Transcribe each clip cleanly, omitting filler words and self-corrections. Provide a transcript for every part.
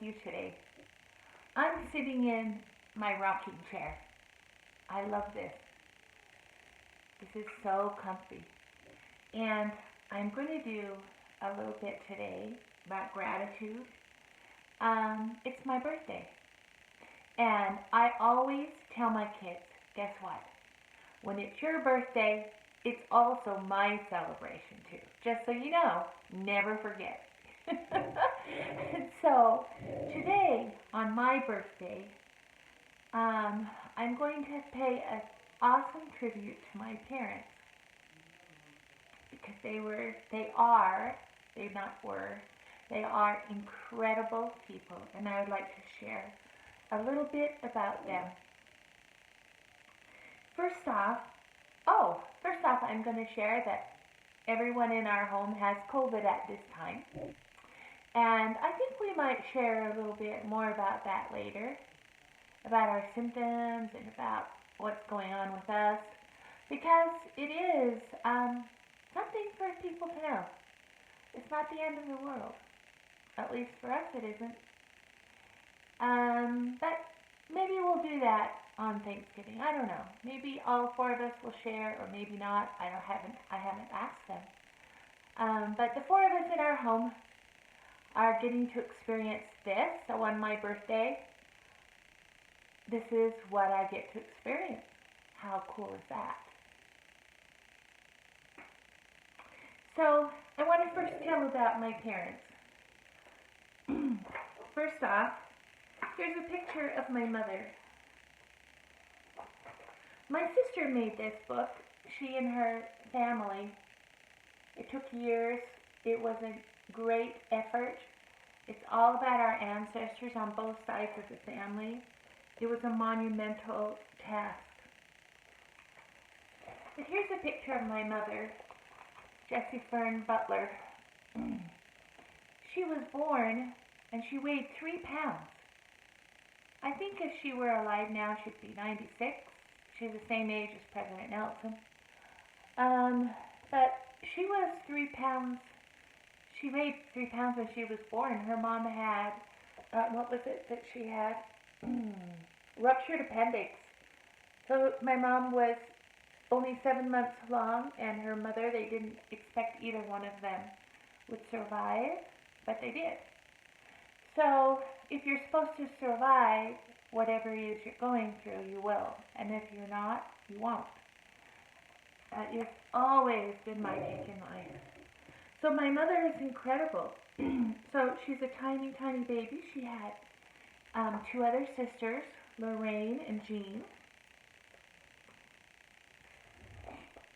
you today. I'm sitting in my rocking chair. I love this. This is so comfy. And I'm going to do a little bit today about gratitude. It's my birthday. And I always tell my kids, guess what? When it's your birthday, it's also my celebration too. Just so you know, never forget. And so today, on my birthday, I'm going to pay an awesome tribute to my parents because they are incredible people, and I would like to share a little bit about them. First off, I'm going to share that everyone in our home has COVID at this time. And I think we might share a little bit more about that later, about our symptoms and about what's going on with us, because it is something for people to know. It's not the end of the world. At least for us it isn't. But maybe we'll do that on Thanksgiving. I don't know. Maybe all four of us will share, or maybe not. I haven't asked them. But the four of us in our home are getting to experience this. So on my birthday, this is what I get to experience. How cool is that? So I want to first tell about my parents. First off, here's a picture of my mother. My sister made this book. She and her family. It took years. It was a great effort. It's all about our ancestors on both sides of the family. It was a monumental task. But here's a picture of my mother, Jessie Fern Butler. She was born and she weighed 3 pounds. I think if she were alive now, she'd be 96. She's the same age as President Nelson. But she was 3 pounds. She weighed 3 pounds when she was born. Her mom had, what was it that she had? Ruptured appendix. So my mom was only 7 months long, and her mother, they didn't expect either one of them would survive, but they did. So if you're supposed to survive whatever it is you're going through, you will. And if you're not, you won't. It's always been my take in life. So my mother is incredible. So she's a tiny, tiny baby. She had 2 other sisters, Lorraine and Jean.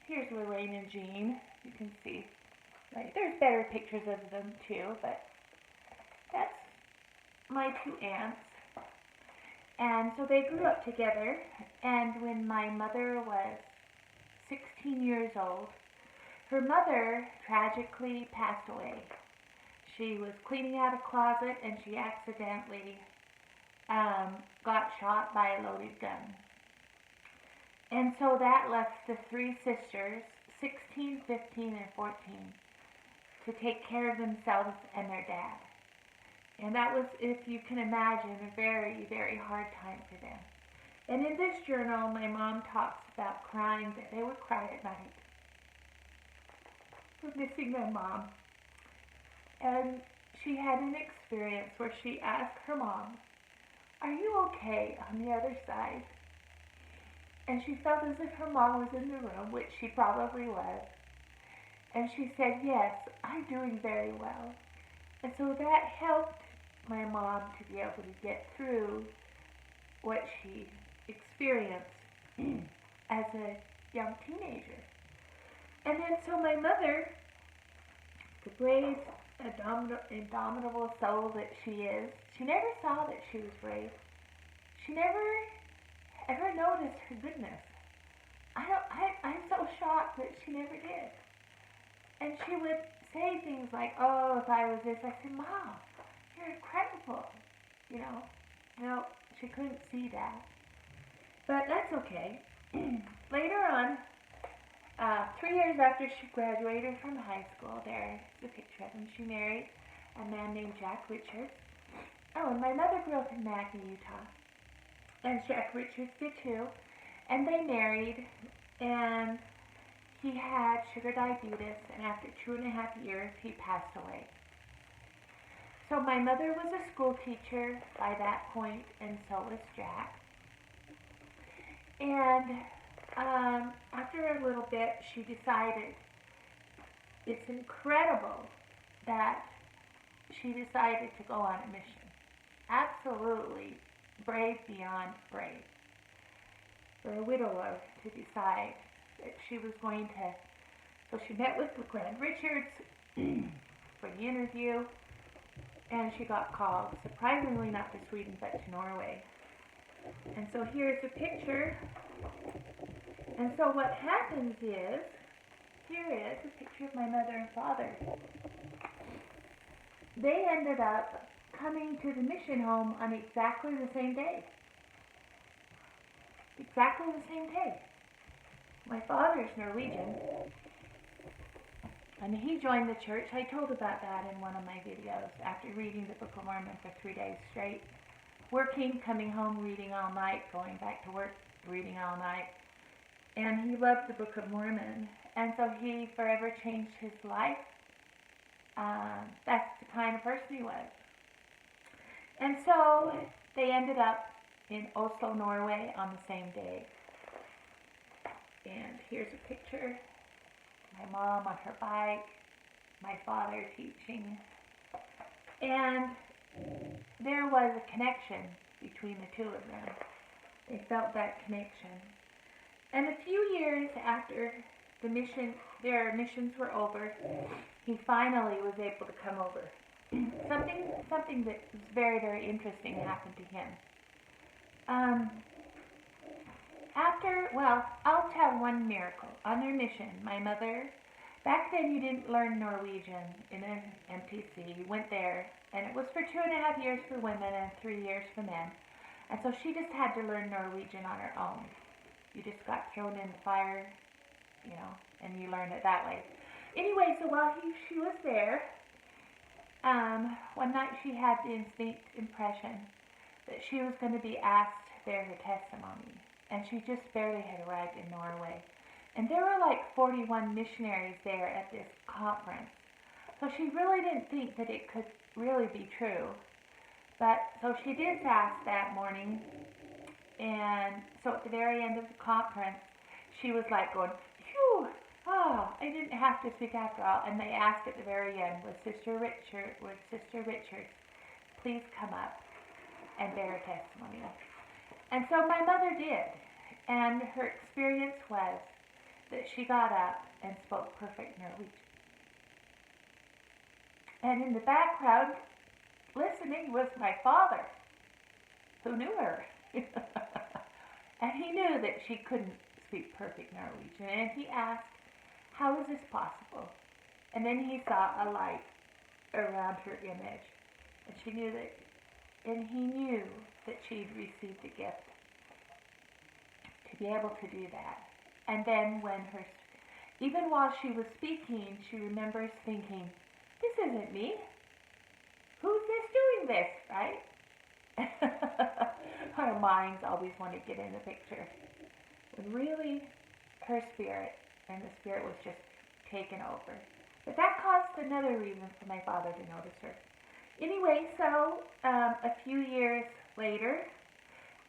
Here's Lorraine and Jean. You can see. Right, there's better pictures of them too, but that's my 2 aunts. And so they grew up together, and when my mother was 16 years old, her mother tragically passed away. She was cleaning out a closet and she accidentally got shot by a loaded gun. And so that left the 3 sisters, 16, 15, and 14, to take care of themselves and their dad. And that was, if you can imagine, a very, very hard time for them. And in this journal, my mom talks about crying, that they would cry at night for missing their mom. And she had an experience where she asked her mom, "Are you okay on the other side?" And she felt as if her mom was in the room, which she probably was. And she said, "Yes, I'm doing very well." And so that helped my mom to be able to get through what she experienced as a young teenager. And then so my mother, the brave, indomitable soul that she is, she never saw that she was brave. She never ever noticed her goodness. I'm so shocked that she never did. And she would say things like, "Oh, if I was this," I said, "Mom, you're incredible." You know, no, she couldn't see that. But that's okay. Later on, 3 years after she graduated from high school, there's a picture of them. She married a man named Jack Richards. Oh, and my mother grew up in Magna, Utah. And Jack Richards did too. And they married, and he had sugar diabetes, and after 2.5 years, he passed away. So my mother was a school teacher by that point, and so was Jack. And after a little bit, she decided it's incredible that she decided to go on a mission. Absolutely brave beyond brave. For a widower to decide that she was going to. So she met with LeGrand Richards for the interview, and she got called, surprisingly not to Sweden but to Norway. And so here's a picture. And so what happens is, here is a picture of my mother and father. They ended up coming to the mission home on exactly the same day. Exactly the same day. My father's Norwegian, and he joined the church. I told about that in one of my videos after reading the Book of Mormon for 3 days straight. Working, coming home, reading all night, going back to work, reading all night. And he loved the Book of Mormon, and so he forever changed his life. That's the kind of person he was. And so they ended up in Oslo, Norway on the same day. And here's a picture. My mom on her bike, my father teaching. And there was a connection between the two of them. They felt that connection. And a few years after their missions were over, he finally was able to come over. Something that was very, very interesting happened to him. I'll tell one miracle. On their mission, my mother, back then you didn't learn Norwegian in an MTC. You went there, and it was for 2.5 years for women and 3 years for men. And so she just had to learn Norwegian on her own. You just got thrown in the fire, and you learned it that way. Anyway, so while she was there, one night she had the instinct impression that she was going to be asked to bear her testimony. And she just barely had arrived in Norway. And there were like 41 missionaries there at this conference. So she really didn't think that it could really be true. But so she did fast that morning. And so at the very end of the conference, she was like going, phew, oh, I didn't have to speak after all. And they asked at the very end, would Sister Richards please come up and bear a testimony? And so my mother did. And her experience was that she got up and spoke perfect Norwegian. And in the background, listening, was my father, who knew her. And he knew that she couldn't speak perfect Norwegian. And he asked, how is this possible? And then he saw a light around her image. And he knew that she'd received a gift to be able to do that. And then even while she was speaking, she remembers thinking, this isn't me. Who's this doing this, right? Our minds always want to get in the picture. When really her spirit, and the spirit was just taken over. But that caused another reason for my father to notice her. Anyway, so a few years later,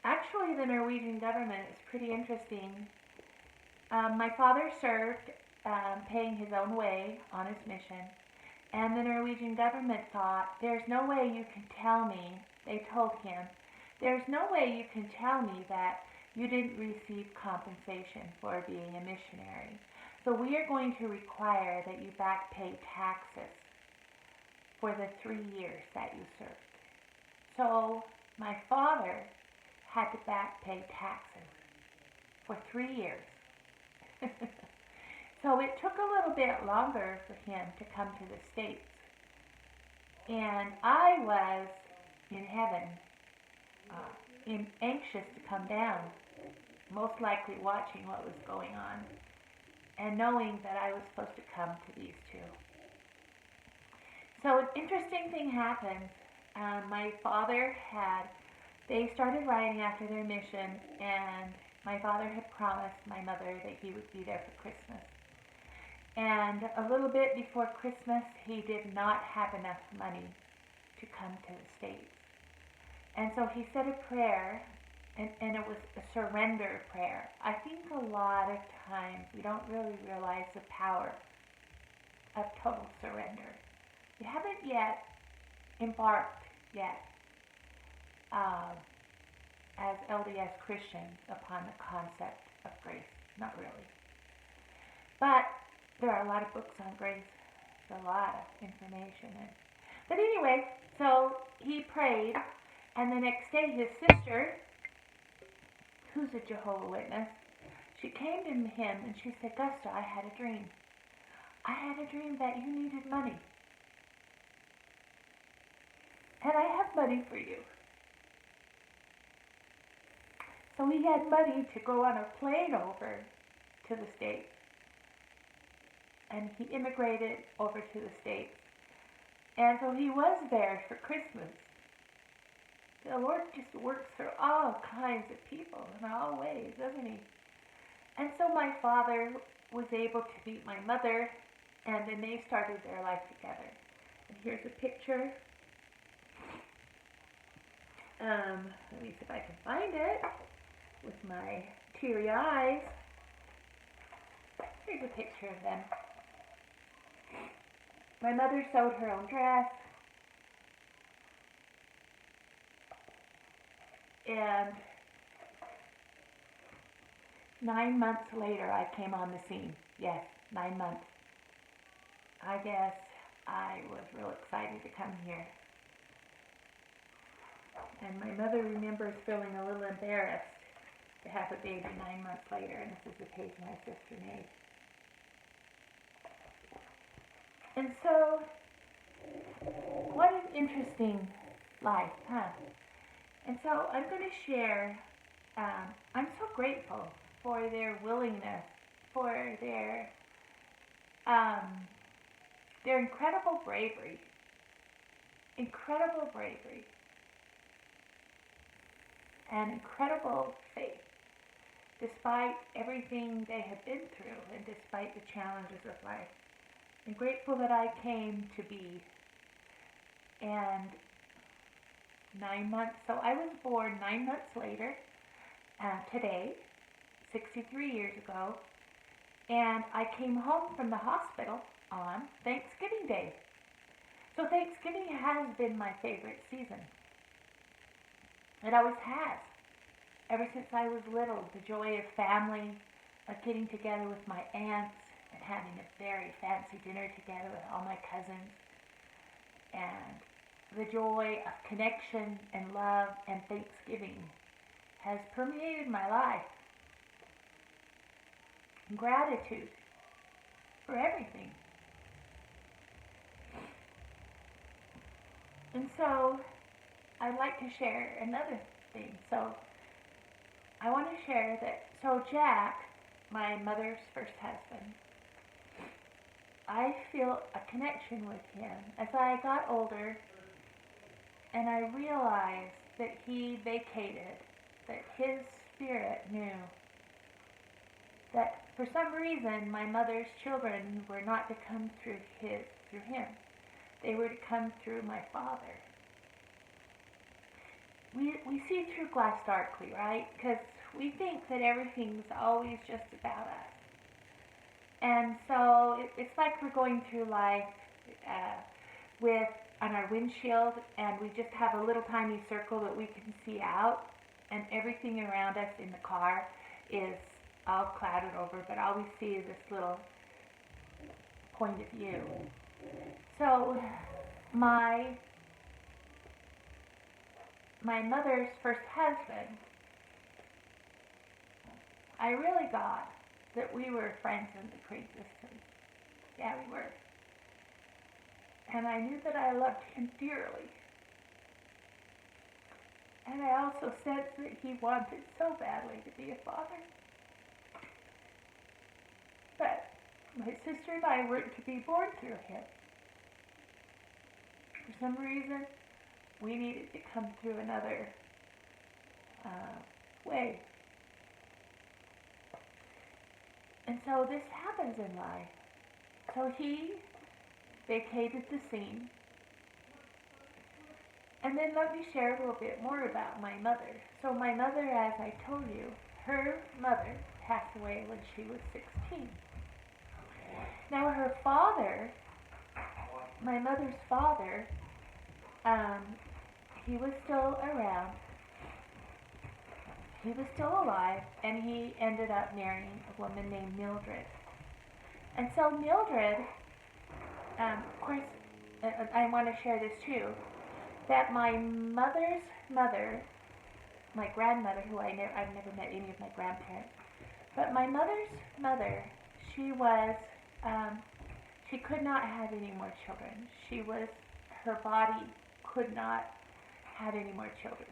actually the Norwegian government is pretty interesting. My father served paying his own way on his mission, and the Norwegian government thought, there's no way you can tell me, they told him, there's no way you can tell me that you didn't receive compensation for being a missionary. So we are going to require that you back pay taxes for the 3 years that you served. So my father had to back pay taxes for 3 years. So it took a little bit longer for him to come to the States. And I was in heaven, anxious to come down, most likely watching what was going on, and knowing that I was supposed to come to these two. So an interesting thing happened. My father they started riding after their mission, and my father had promised my mother that he would be there for Christmas. And a little bit before Christmas, he did not have enough money to come to the States. And so he said a prayer, and it was a surrender prayer. I think a lot of times we don't really realize the power of total surrender. We haven't yet embarked yet as LDS Christians upon the concept of grace. Not really. But there are a lot of books on grace. There's a lot of information. But anyway, so he prayed, and the next day his sister, who's a Jehovah's Witness, she came to him and she said, Gusta, I had a dream. I had a dream that you needed money. And I have money for you. So he had money to go on a plane over to the States. And he immigrated over to the States. And so he was there for Christmas. The Lord just works through all kinds of people in all ways, doesn't he? And so my father was able to meet my mother, and then they started their life together. And here's a picture. Let me see if I can find it with my teary eyes. Here's a picture of them. My mother sewed her own dress. And 9 months later, I came on the scene. Yes, 9 months. I guess I was real excited to come here. And my mother remembers feeling a little embarrassed to have a baby 9 months later. And this is the page my sister made. And so, what an interesting life, huh? And so I'm going to share, I'm so grateful for their willingness, for their incredible bravery, and incredible faith, despite everything they have been through and despite the challenges of life. I'm grateful that I came to be. And 9 months, so I was born 9 months later, today, 63 years ago, and I came home from the hospital on Thanksgiving Day. So Thanksgiving has been my favorite season. It always has. Ever since I was little, the joy of family, of getting together with my aunts, and having a very fancy dinner together with all my cousins, and the joy of connection and love and thanksgiving has permeated my life. Gratitude for everything. And so I'd like to share another thing. So I want to share that, so Jack, my mother's first husband, I feel a connection with him as I got older, and I realized that he vacated, that his spirit knew that for some reason my mother's children were not to come through him. They were to come through my father. We see through glass darkly, right? Because we think that everything's always just about us. And so it's like we're going through life on our windshield, and we just have a little tiny circle that we can see out, and everything around us in the car is all clouded over, but all we see is this little point of view. So my mother's first husband, I really got that we were friends in the pre-existence. Yeah, we were. And I knew that I loved him dearly. And I also sensed that he wanted so badly to be a father. But my sister and I weren't to be born through him. For some reason, we needed to come through another way. And so this happens in life. So he vacated the scene. And then let me share a little bit more about my mother. So my mother, as I told you, her mother passed away when she was 16. Now her father, my mother's father, he was still around. He was still alive, and he ended up marrying a woman named Mildred. And so Mildred, of course, I want to share this too, that my mother's mother, my grandmother, who I've never met any of my grandparents, but my mother's mother, she could not have any more children. Her body could not have any more children.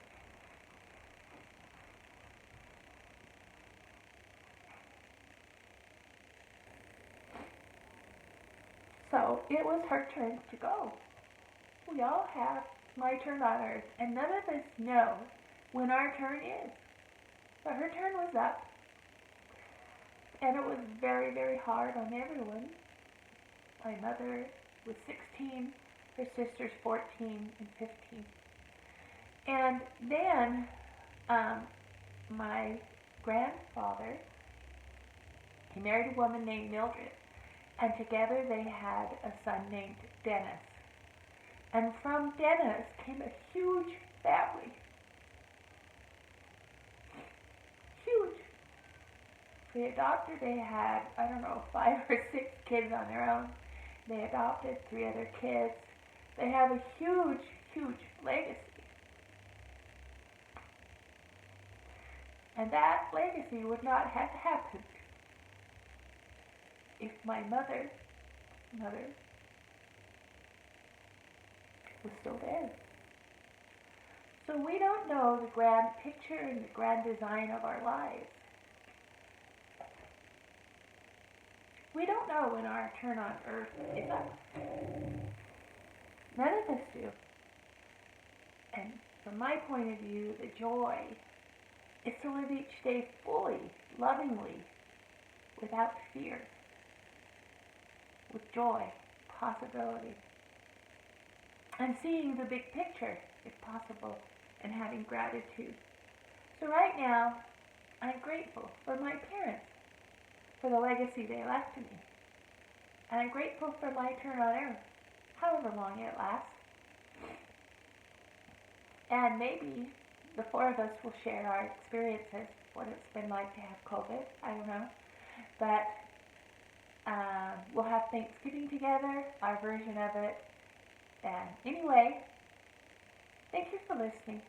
So it was her turn to go. We all have my turn on earth, and none of us know when our turn is. But her turn was up, and it was very, very hard on everyone. My mother was 16, her sisters 14 and 15. And then my grandfather, he married a woman named Mildred, and together they had a son named Dennis. And from Dennis came a huge family. Huge. They had, 5 or 6 kids on their own. They adopted 3 other kids. They have a huge, huge legacy. And that legacy would not have happened if my mother was still there. So we don't know the grand picture and the grand design of our lives. We don't know when our turn on earth is up. None of us do. And from my point of view, the joy is to live each day fully, lovingly, without fear, with joy, possibility, and seeing the big picture, if possible, and having gratitude. So right now, I'm grateful for my parents, for the legacy they left to me. And I'm grateful for my turn on earth, however long it lasts. And maybe the 4 of us will share our experiences, what it's been like to have COVID, I don't know. But we'll have Thanksgiving together, our version of it. And anyway, thank you for listening.